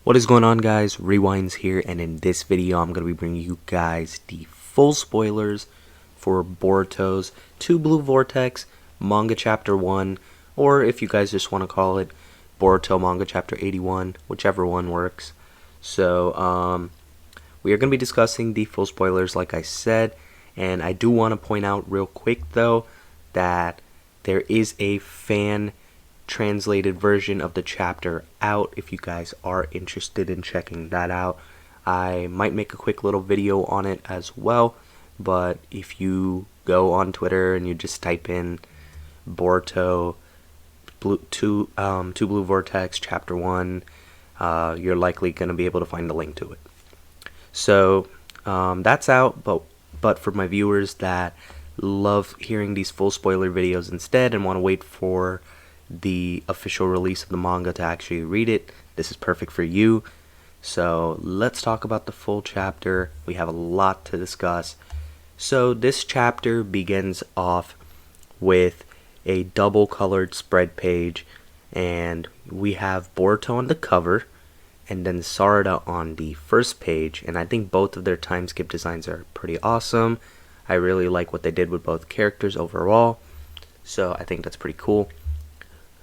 What is going on, guys? Rewinds here, and in this video I'm going to be bringing you guys the full spoilers for Boruto's Two Blue Vortex manga chapter 1, or if you guys just want to call it Boruto manga chapter 81, whichever one works. So we are going to be discussing the full spoilers like I said, and I do want to point out real quick though that there is a fan translated version of the chapter out if you guys are interested in checking that out. I might make a quick little video on it as well, but if you go on Twitter and you just type in Boruto Two Blue Vortex chapter 1, you're likely going to be able to find the link to it. So that's out, but for my viewers that love hearing these full spoiler videos instead and want to wait for the official release of the manga to actually read it, this is perfect for you. So let's talk about the full chapter. We have a lot to discuss. So this chapter begins off with a double colored spread page, and we have Boruto on the cover and then Sarada on the first page, and I think both of their time skip designs are pretty awesome. I really like what they did with both characters overall, so I think that's pretty cool.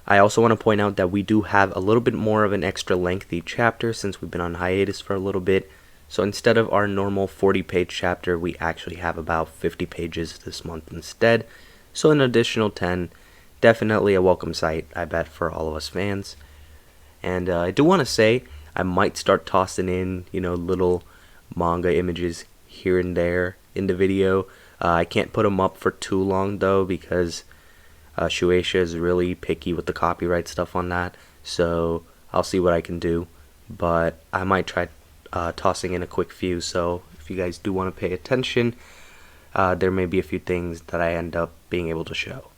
I also want to point out that we do have a little bit more of an extra lengthy chapter since we've been on hiatus for a little bit. So instead of our normal 40-page chapter, we actually have about 50 pages this month instead. So an additional 10, definitely a welcome sight, I bet, for all of us fans. And I do want to say, I might start tossing in, little manga images here and there in the video. I can't put them up for too long though, because Shueisha is really picky with the copyright stuff on that, so I'll see what I can do, but I might try tossing in a quick few, so if you guys do want to pay attention, there may be a few things that I end up being able to show.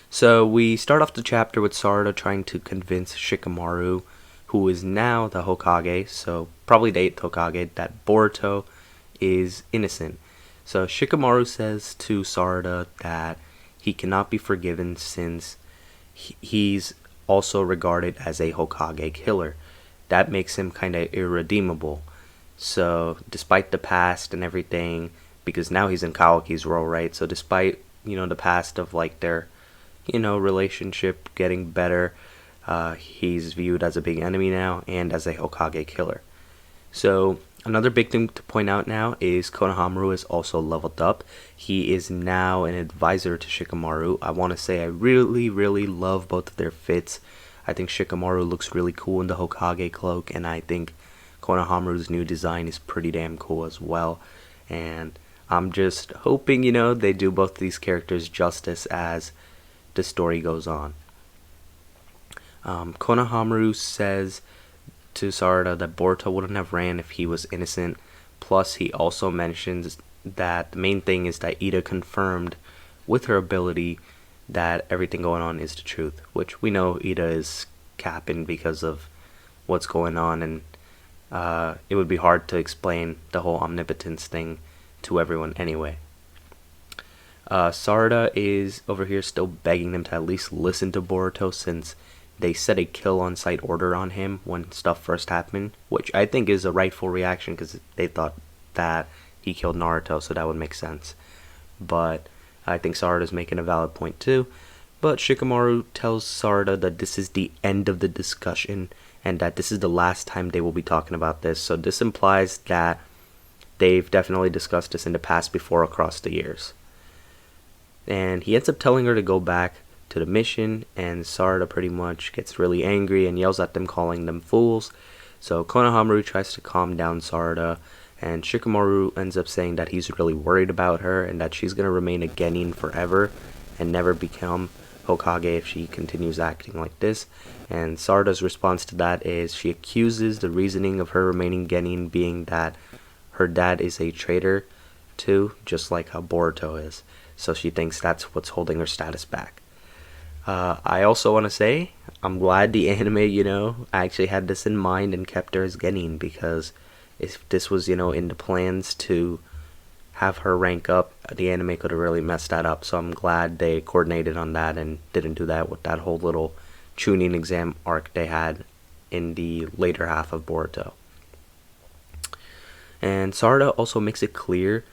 So we start off the chapter with Sarada trying to convince Shikamaru, who is now the Hokage, so probably the 8th Hokage, that Boruto is innocent. So Shikamaru says to Sarada that he cannot be forgiven since he's also regarded as a Hokage killer. That makes him kind of irredeemable. So despite the past and everything, because now he's in Kawaki's role, right? So despite, the past of like their, relationship getting better, he's viewed as a big enemy now and as a Hokage killer. So another big thing to point out now is Konohamaru is also leveled up. He is now an advisor to Shikamaru. I want to say I really, really love both of their fits. I think Shikamaru looks really cool in the Hokage cloak, and I think Konohamaru's new design is pretty damn cool as well. And I'm just hoping, they do both of these characters justice as the story goes on. Konohamaru says to Sarada that Boruto wouldn't have ran if he was innocent. Plus, he also mentions that the main thing is that Eida confirmed with her ability that everything going on is the truth, which we know Eida is capping because of what's going on, and it would be hard to explain the whole omnipotence thing to everyone anyway. Sarada is over here still begging them to at least listen to Boruto since they set a kill on sight order on him when stuff first happened, which I think is a rightful reaction because they thought that he killed Naruto, so that would make sense. But I think Sarada's making a valid point too. But Shikamaru tells Sarada that this is the end of the discussion and that this is the last time they will be talking about this. So this implies that they've definitely discussed this in the past before across the years. And he ends up telling her to go back to the mission, and Sarada pretty much gets really angry and yells at them, calling them fools. So Konohamaru tries to calm down Sarada, and Shikamaru ends up saying that he's really worried about her and that she's going to remain a genin forever and never become Hokage if she continues acting like this. And Sarada's response to that is she accuses the reasoning of her remaining genin being that her dad is a traitor too, just like how Boruto is. So she thinks that's what's holding her status back. I also want to say, I'm glad the anime, actually had this in mind and kept her as genin, because if this was, in the plans to have her rank up, the anime could have really messed that up. So I'm glad they coordinated on that and didn't do that with that whole little tuning exam arc they had in the later half of Boruto. And Sarada also makes it clear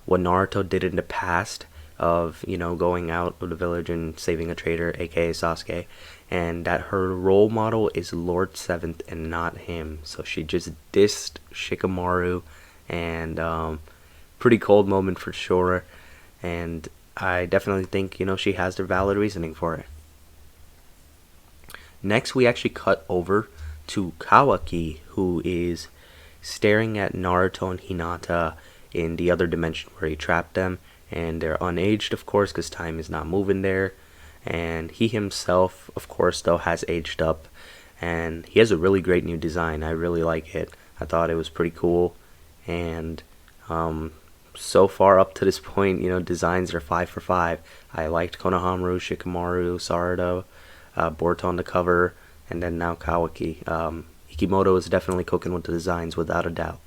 what Naruto did in the past of, going out of the village and saving a traitor, aka Sasuke, and that her role model is Lord Seventh and not him. So she just dissed Shikamaru, and pretty cold moment for sure. And I definitely think, she has the valid reasoning for it. Next, we actually cut over to Kawaki, who is staring at Naruto and Hinata in the other dimension where he trapped them, and they're unaged, of course, because time is not moving there. And he himself, of course, though, has aged up, and he has a really great new design. I really like it. I thought it was pretty cool, and so far up to this point, designs are 5 for 5. I liked Konohamaru, Shikamaru, Sarada, Boruto on the cover, and then now Kawaki. Hikimoto is definitely cooking with the designs, without a doubt.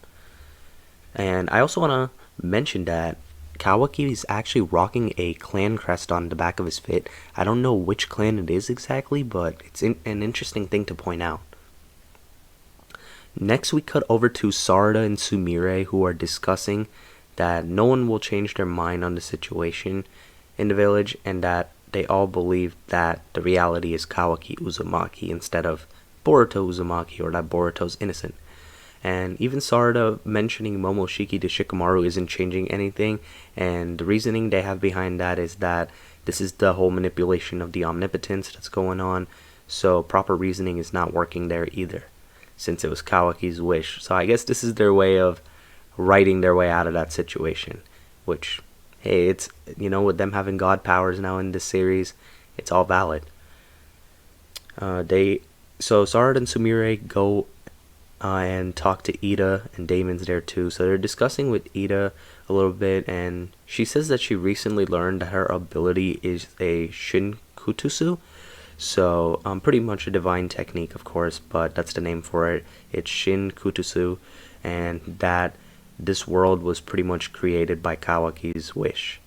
And I also want to mention that Kawaki is actually rocking a clan crest on the back of his fit. I don't know which clan it is exactly, but it's an interesting thing to point out. Next, we cut over to Sarada and Sumire, who are discussing that no one will change their mind on the situation in the village, and that they all believe that the reality is Kawaki Uzumaki instead of Boruto Uzumaki, or that Boruto's innocent. And even Sarada mentioning Momoshiki to Shikamaru isn't changing anything, and the reasoning they have behind that is that this is the whole manipulation of the omnipotence that's going on, so proper reasoning is not working there either, since it was Kawaki's wish. So I guess this is their way of writing their way out of that situation, which, hey, it's, with them having god powers now in this series, it's all valid. So Sarada and Sumire go and talk to Eida, and Daemon's there too. So they're discussing with Eida a little bit, and she says that she recently learned that her ability is a Shinkutsu. So pretty much a divine technique, of course, but that's the name for it. It's Shinkutsu, and that this world was pretty much created by Kawaki's wish.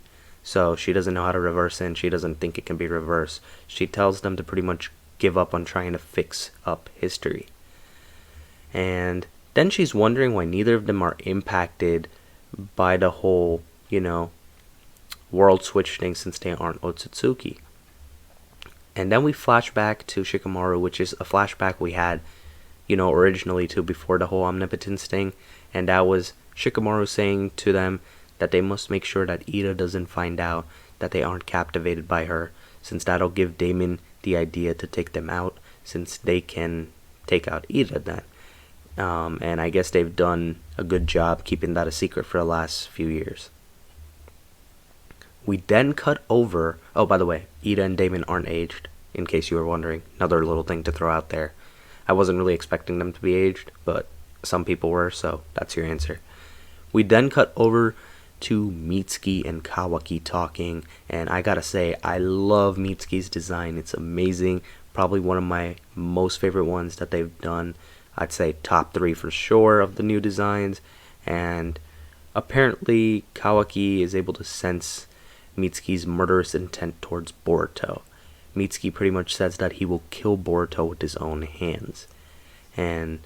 So she doesn't know how to reverse it, and she doesn't think it can be reversed. She tells them to pretty much give up on trying to fix up history. And then she's wondering why neither of them are impacted by the whole, world switch thing, since they aren't Otsutsuki. And then we flash back to Shikamaru, which is a flashback we had, originally to before the whole omnipotence thing. And that was Shikamaru saying to them that they must make sure that Eida doesn't find out that they aren't captivated by her, since that'll give Daemon the idea to take them out, since they can take out Eida then. And I guess they've done a good job keeping that a secret for the last few years. We then cut over... Oh, by the way, Eida and Daemon aren't aged, in case you were wondering. Another little thing to throw out there. I wasn't really expecting them to be aged, but some people were, so that's your answer. We then cut over to Mitsuki and Kawaki talking, and I gotta say, I love Mitsuki's design. It's amazing. Probably one of my most favorite ones that they've done. I'd say top 3 for sure of the new designs. And apparently Kawaki is able to sense Mitsuki's murderous intent towards Boruto. Mitsuki pretty much says that he will kill Boruto with his own hands. And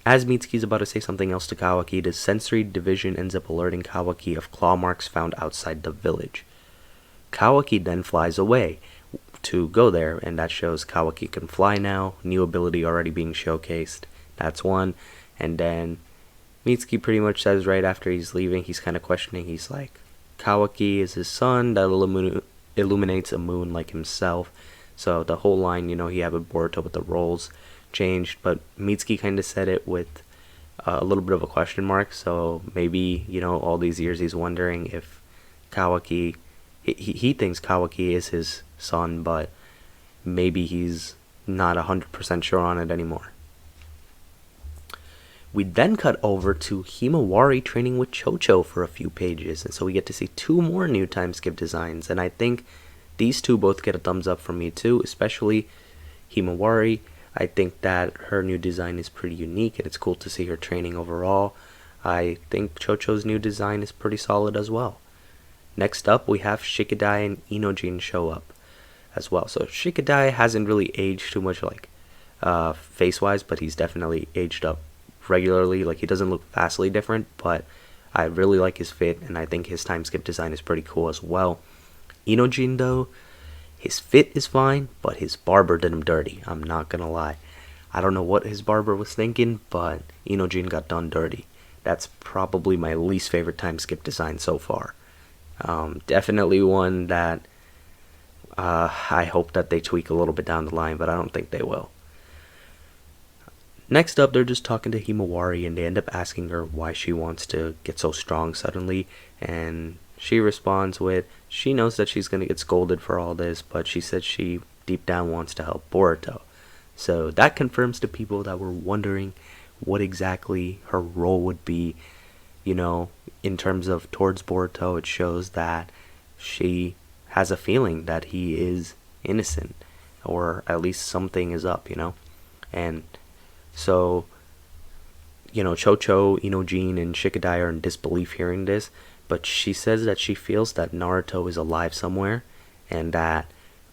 as Mitsuki's about to say something else to Kawaki, the sensory division ends up alerting Kawaki of claw marks found outside the village. Kawaki then flies away to go there, and that shows Kawaki can fly now. New ability already being showcased. That's one. And then Mitsuki pretty much says right after he's leaving, he's kind of questioning. He's like, Kawaki is his son that illuminates a moon like himself. So the whole line, he had with Boruto with the roles changed, but Mitsuki kind of said it with a little bit of a question mark. So maybe, all these years he's wondering if Kawaki, he thinks Kawaki is his son, but maybe he's not 100% sure on it anymore. We then cut over to Himawari training with Chocho for a few pages, and so we get to see 2 more new time skip designs, and I think these 2 both get a thumbs up from me too, especially Himawari. I think that her new design is pretty unique, and it's cool to see her training overall. I think Chocho's new design is pretty solid as well. Next up, we have Shikadai and Inojin show up as well. So Shikadai hasn't really aged too much. face-wise, but he's definitely aged up regularly. Like, he doesn't look vastly different, but I really like his fit, and I think his time skip design is pretty cool as well. Inojin, though, his fit is fine, but his barber did him dirty. I'm not gonna lie. I don't know what his barber was thinking, but Inojin got done dirty. That's probably my least favorite time skip design so far. Definitely one that I hope that they tweak a little bit down the line, but I don't think they will. Next up, they're just talking to Himawari, and they end up asking her why she wants to get so strong suddenly, and she responds with, she knows that she's going to get scolded for all this, but she said she deep down wants to help Boruto. So that confirms to people that were wondering what exactly her role would be, in terms of towards Boruto. It shows that she has a feeling that he is innocent, or at least something is up, and so, Chocho, Inojin, and Shikadai are in disbelief hearing this, but she says that she feels that Naruto is alive somewhere, and that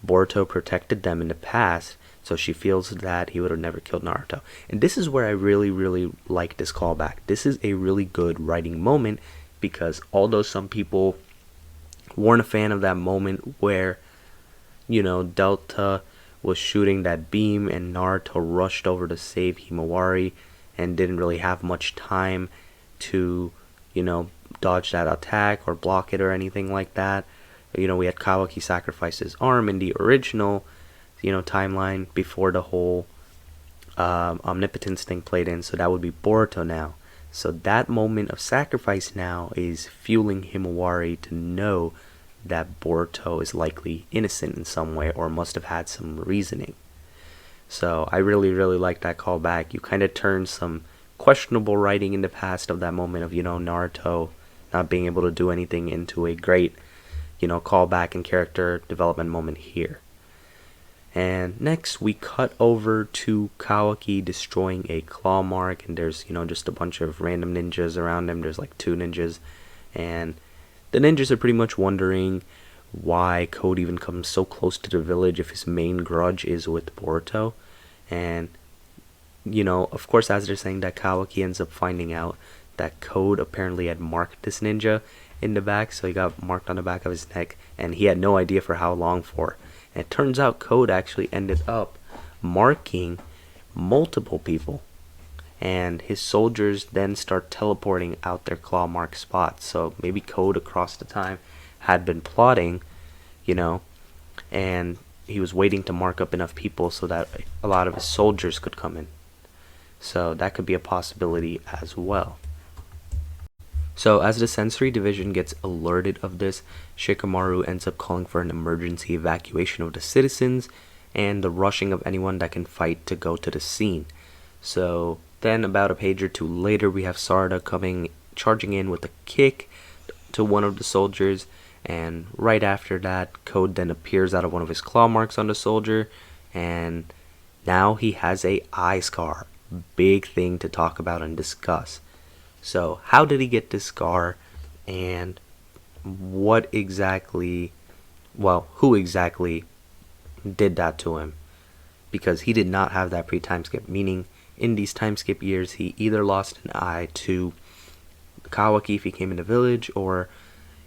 Boruto protected them in the past, so she feels that he would have never killed Naruto. And this is where I really, really like this callback. This is a really good writing moment, because although some people weren't a fan of that moment where, Delta was shooting that beam and Naruto rushed over to save Himawari and didn't really have much time to, dodge that attack or block it or anything like that. We had Kawaki sacrifice his arm in the original, timeline before the whole omnipotence thing played in, so that would be Boruto now. So that moment of sacrifice now is fueling Himawari to know that Boruto is likely innocent in some way, or must have had some reasoning. So I really, really like that callback. You kind of turn some questionable writing in the past of that moment of, Naruto not being able to do anything into a great, callback and character development moment here. And next we cut over to Kawaki destroying a claw mark, and there's, just a bunch of random ninjas around him. There's like 2 ninjas, and the ninjas are pretty much wondering why Code even comes so close to the village if his main grudge is with Boruto. And, of course, as they're saying that, Kawaki ends up finding out that Code apparently had marked this ninja in the back, so he got marked on the back of his neck, and he had no idea for how long for. And it turns out Code actually ended up marking multiple people, and his soldiers then start teleporting out their claw mark spots. So maybe Code across the time had been plotting, and he was waiting to mark up enough people so that a lot of his soldiers could come in. So that could be a possibility as well. So as the sensory division gets alerted of this, Shikamaru ends up calling for an emergency evacuation of the citizens and the rushing of anyone that can fight to go to the scene. So then about a page or 2 later, we have Sarada charging in with a kick to one of the soldiers, and right after that, Code then appears out of one of his claw marks on the soldier, and now he has a eye scar. Big thing to talk about and discuss. So how did he get this scar, and who exactly did that to him? Because he did not have that pre-time skip, meaning in these time skip years, he either lost an eye to Kawaki if he came in the village, or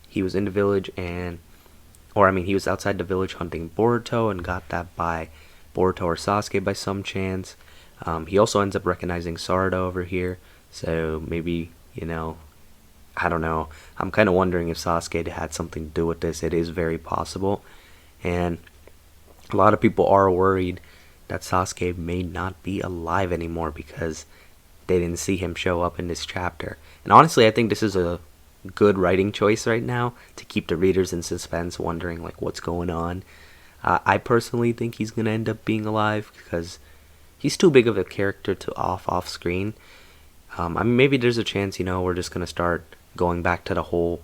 he was in the village he was outside the village hunting Boruto and got that by Boruto or Sasuke by some chance. He also ends up recognizing Sarada over here, so maybe, I don't know. I'm kind of wondering if Sasuke had something to do with this. It is very possible, and a lot of people are worried that Sasuke may not be alive anymore because they didn't see him show up in this chapter. And honestly, I think this is a good writing choice right now to keep the readers in suspense, wondering like what's going on. I personally think he's going to end up being alive because he's too big of a character to off screen. Maybe there's a chance, we're just going to start going back to the whole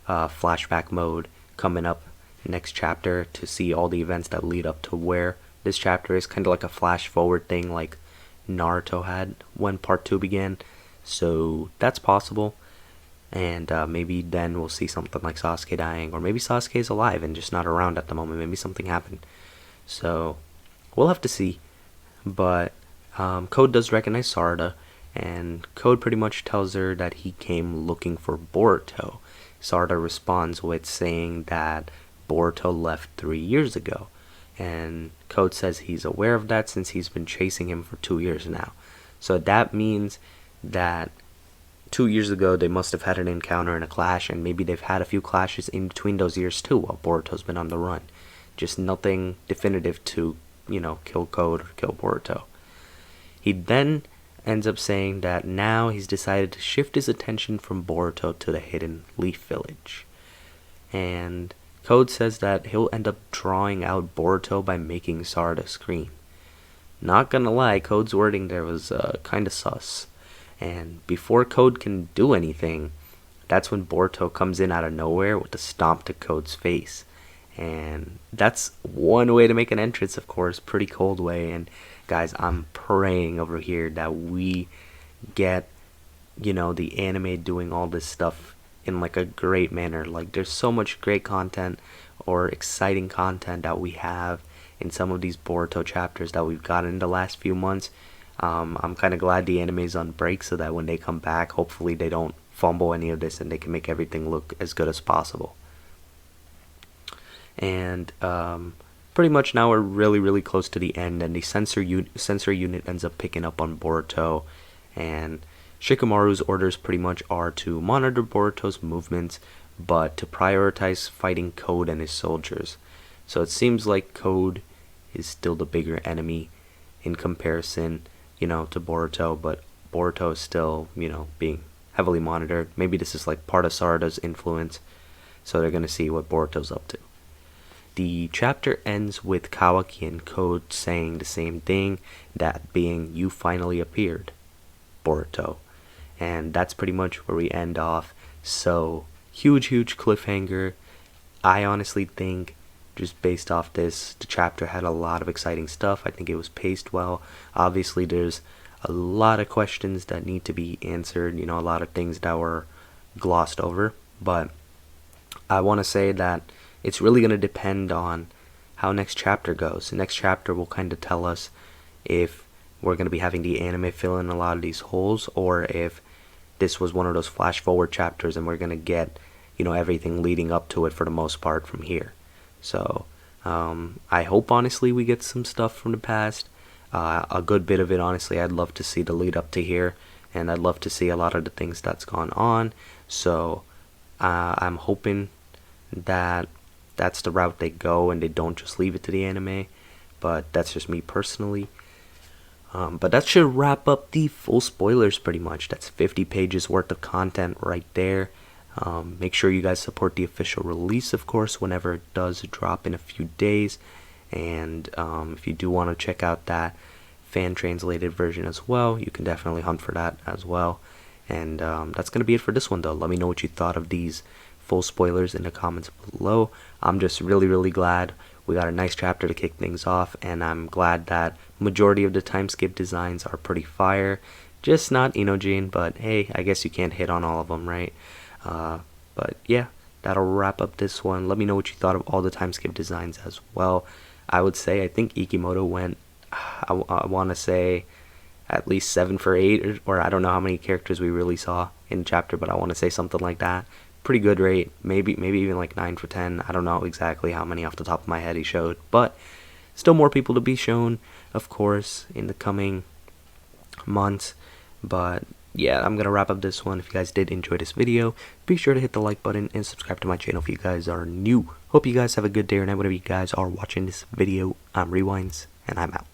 flashback mode coming up next chapter to see all the events that lead up to where this chapter is, kind of like a flash forward thing like Naruto had when part 2 began. So that's possible, and maybe then we'll see something like Sasuke dying, or maybe Sasuke is alive and just not around at the moment. Maybe something happened, so we'll have to see. But Code does recognize Sarada, and Code pretty much tells her that he came looking for Boruto. Sarada responds with saying that Boruto left 3 years ago, and Code says he's aware of that since he's been chasing him for 2 years now. So that means that 2 years ago they must have had an encounter and a clash, and maybe they've had a few clashes in between those years too while Boruto's been on the run. Just nothing definitive to, kill Code or kill Boruto. He then ends up saying that now he's decided to shift his attention from Boruto to the hidden Leaf Village. And Code says that he'll end up drawing out Boruto by making Sarada scream. Not gonna lie, Code's wording there was kinda sus. And before Code can do anything, that's when Boruto comes in out of nowhere with a stomp to Code's face. And that's one way to make an entrance, of course, pretty cold way. And guys, I'm praying over here that we get, the anime doing all this stuff in like a great manner. Like, there's so much great content or exciting content that we have in some of these Boruto chapters that we've gotten in the last few months. I'm kind of glad the anime's on break so that when they come back, hopefully they don't fumble any of this and they can make everything look as good as possible. And pretty much now we're really close to the end, and the sensor unit ends up picking up on Boruto, and Shikamaru's orders pretty much are to monitor Boruto's movements, but to prioritize fighting Code and his soldiers. So it seems like Code is still the bigger enemy in comparison, to Boruto, but Boruto is still, being heavily monitored. Maybe this is like part of Sarada's influence, so they're going to see what Boruto's up to. The chapter ends with Kawaki and Code saying the same thing, that being, "You finally appeared, Boruto." And that's pretty much where we end off. So, huge cliffhanger. I honestly think, just based off this, the chapter had a lot of exciting stuff. I think it was paced well. Obviously, there's a lot of questions that need to be answered, a lot of things that were glossed over. But I want to say that it's really going to depend on how next chapter goes. The next chapter will kind of tell us if we're going to be having the anime fill in a lot of these holes, or if this was one of those flash forward chapters and we're going to get, everything leading up to it for the most part from here. So I hope, honestly, we get some stuff from the past. A good bit of it, honestly, I'd love to see the lead up to here, and I'd love to see a lot of the things that's gone on. So I'm hoping that that's the route they go and they don't just leave it to the anime, but that's just me personally. But that should wrap up the full spoilers pretty much. That's 50 pages worth of content right there. Make sure you guys support the official release, of course, whenever it does drop in a few days. And if you do want to check out that fan translated version as well, you can definitely hunt for that as well. And that's going to be it for this one, though. Let me know what you thought of these full spoilers in the comments below. I'm just really glad we got a nice chapter to kick things off, and I'm glad that majority of the time skip designs are pretty fire. Just not Inojin, but hey, I guess you can't hit on all of them, right? But yeah, that'll wrap up this one. Let me know what you thought of all the time skip designs as well. I think Ikimoto went, I want to say, at least 7 for 8, or I don't know how many characters we really saw in the chapter, but I want to say something like that. Pretty good rate, maybe even like 9 for 10. I don't know exactly how many off the top of my head he showed, but still more people to be shown, of course, in the coming months. But yeah, I'm gonna wrap up this one. If you guys did enjoy this video, be sure to hit the like button and subscribe to my channel if you guys are new. Hope you guys have a good day or night whenever you guys are watching this video. I'm Rewinds, and I'm out.